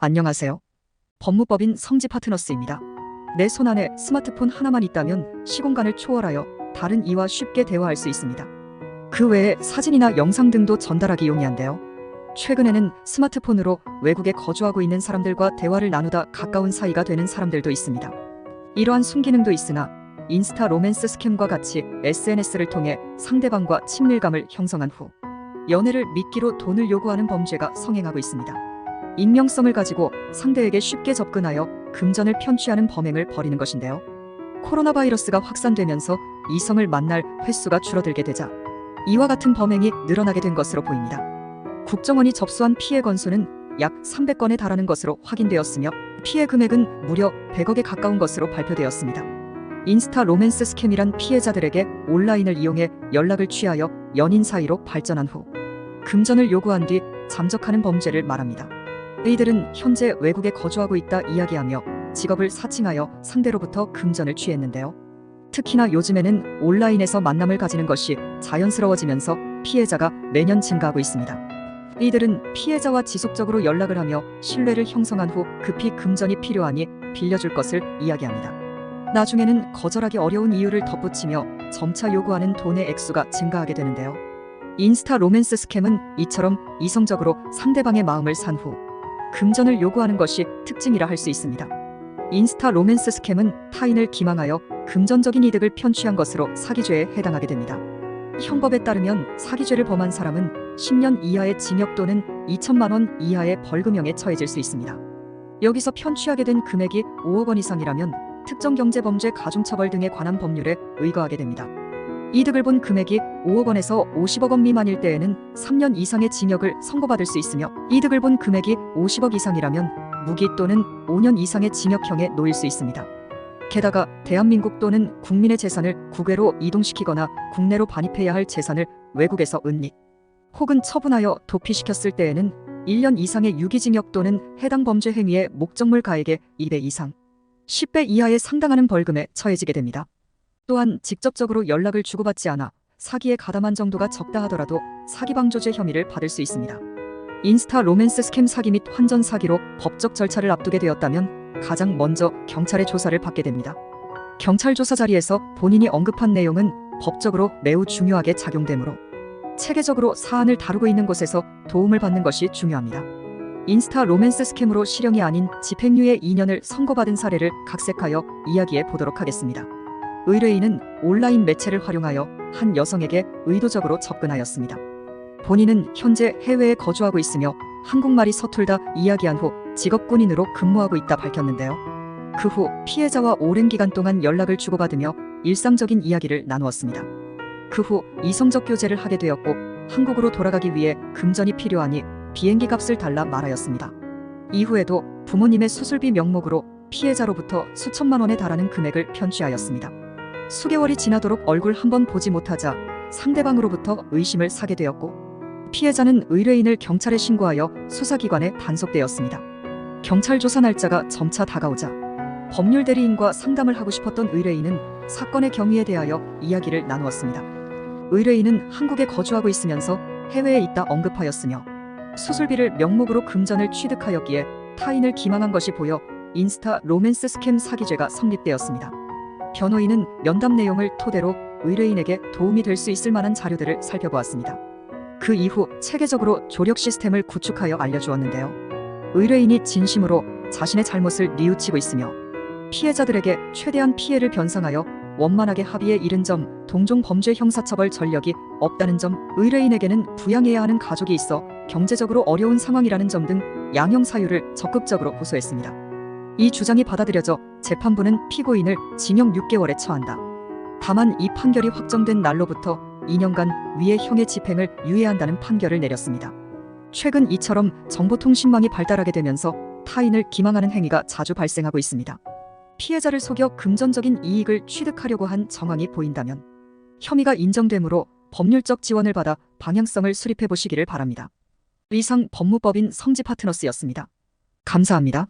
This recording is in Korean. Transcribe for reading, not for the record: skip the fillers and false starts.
안녕하세요. 법무법인 성지 파트너스입니다. 내 손안에 스마트폰 하나만 있다면 시공간을 초월하여 다른 이와 쉽게 대화할 수 있습니다. 그 외에 사진이나 영상 등도 전달하기 용이한데요. 최근에는 스마트폰으로 외국에 거주하고 있는 사람들과 대화를 나누다 가까운 사이가 되는 사람들도 있습니다. 이러한 순기능도 있으나 인스타 로맨스 스캠과 같이 SNS를 통해 상대방과 친밀감을 형성한 후 연애를 미끼로 돈을 요구하는 범죄가 성행하고 있습니다. 익명성을 가지고 상대에게 쉽게 접근하여 금전을 편취하는 범행을 벌이는 것인데요. 코로나 바이러스가 확산되면서 이성을 만날 횟수가 줄어들게 되자 이와 같은 범행이 늘어나게 된 것으로 보입니다. 국정원이 접수한 피해 건수는 약 300건에 달하는 것으로 확인되었으며 피해 금액은 무려 100억에 가까운 것으로 발표되었습니다. 인스타 로맨스 스캠이란 피해자들에게 온라인을 이용해 연락을 취하여 연인 사이로 발전한 후 금전을 요구한 뒤 잠적하는 범죄를 말합니다. 이들은 현재 외국에 거주하고 있다 이야기하며 직업을 사칭하여 상대로부터 금전을 취했는데요. 특히나 요즘에는 온라인에서 만남을 가지는 것이 자연스러워지면서 피해자가 매년 증가하고 있습니다. 이들은 피해자와 지속적으로 연락을 하며 신뢰를 형성한 후 급히 금전이 필요하니 빌려줄 것을 이야기합니다. 나중에는 거절하기 어려운 이유를 덧붙이며 점차 요구하는 돈의 액수가 증가하게 되는데요. 인스타 로맨스 스캠은 이처럼 이성적으로 상대방의 마음을 산 후 금전을 요구하는 것이 특징이라 할 수 있습니다. 인스타 로맨스 스캠은 타인을 기망하여 금전적인 이득을 편취한 것으로 사기죄에 해당하게 됩니다. 형법에 따르면 사기죄를 범한 사람은 10년 이하의 징역 또는 2천만 원 이하의 벌금형에 처해질 수 있습니다. 여기서 편취하게 된 금액이 5억 원 이상이라면 특정경제범죄 가중처벌 등에 관한 법률에 의거하게 됩니다. 이득을 본 금액이 5억 원에서 50억 원 미만일 때에는 3년 이상의 징역을 선고받을 수 있으며 이득을 본 금액이 50억 이상이라면 무기 또는 5년 이상의 징역형에 놓일 수 있습니다. 게다가 대한민국 또는 국민의 재산을 국외로 이동시키거나 국내로 반입해야 할 재산을 외국에서 은닉 혹은 처분하여 도피시켰을 때에는 1년 이상의 유기징역 또는 해당 범죄 행위의 목적물 가액의 2배 이상 10배 이하에 상당하는 벌금에 처해지게 됩니다. 또한 직접적으로 연락을 주고받지 않아 사기에 가담한 정도가 적다 하더라도 사기방조죄 혐의를 받을 수 있습니다. 인스타 로맨스 스캠 사기 및 환전 사기로 법적 절차를 앞두게 되었다면 가장 먼저 경찰의 조사를 받게 됩니다. 경찰 조사 자리에서 본인이 언급한 내용은 법적으로 매우 중요하게 작용되므로 체계적으로 사안을 다루고 있는 곳에서 도움을 받는 것이 중요합니다. 인스타 로맨스 스캠으로 실형이 아닌 집행유예 2년을 선고받은 사례를 각색하여 이야기해 보도록 하겠습니다. 의뢰인은 온라인 매체를 활용하여 한 여성에게 의도적으로 접근하였습니다. 본인은 현재 해외에 거주하고 있으며 한국말이 서툴다 이야기한 후 직업 군인으로 근무하고 있다 밝혔는데요. 그 후 피해자와 오랜 기간 동안 연락을 주고받으며 일상적인 이야기를 나누었습니다. 그 후 이성적 교제를 하게 되었고 한국으로 돌아가기 위해 금전이 필요하니 비행기 값을 달라 말하였습니다. 이후에도 부모님의 수술비 명목으로 피해자로부터 수천만 원에 달하는 금액을 편취하였습니다. 수개월이 지나도록 얼굴 한번 보지 못하자 상대방으로부터 의심을 사게 되었고 피해자는 의뢰인을 경찰에 신고하여 수사기관에 단속되었습니다. 경찰 조사 날짜가 점차 다가오자 법률 대리인과 상담을 하고 싶었던 의뢰인은 사건의 경위에 대하여 이야기를 나누었습니다. 의뢰인은 한국에 거주하고 있으면서 해외에 있다 언급하였으며 수술비를 명목으로 금전을 취득하였기에 타인을 기망한 것이 보여 인스타 로맨스 스캠 사기죄가 성립되었습니다. 변호인은 면담 내용을 토대로 의뢰인에게 도움이 될 수 있을 만한 자료들을 살펴보았습니다. 그 이후 체계적으로 조력 시스템을 구축하여 알려주었는데요. 의뢰인이 진심으로 자신의 잘못을 뉘우치고 있으며 피해자들에게 최대한 피해를 변상하여 원만하게 합의에 이른 점, 동종 범죄 형사처벌 전력이 없다는 점, 의뢰인에게는 부양해야 하는 가족이 있어 경제적으로 어려운 상황이라는 점 등 양형 사유를 적극적으로 호소했습니다. 이 주장이 받아들여져 재판부는 피고인을 징역 6개월에 처한다. 다만 이 판결이 확정된 날로부터 2년간 위의 형의 집행을 유예한다는 판결을 내렸습니다. 최근 이처럼 정보통신망이 발달하게 되면서 타인을 기망하는 행위가 자주 발생하고 있습니다. 피해자를 속여 금전적인 이익을 취득하려고 한 정황이 보인다면 혐의가 인정되므로 법률적 지원을 받아 방향성을 수립해 보시기를 바랍니다. 이상 법무법인 성지 파트너스였습니다. 감사합니다.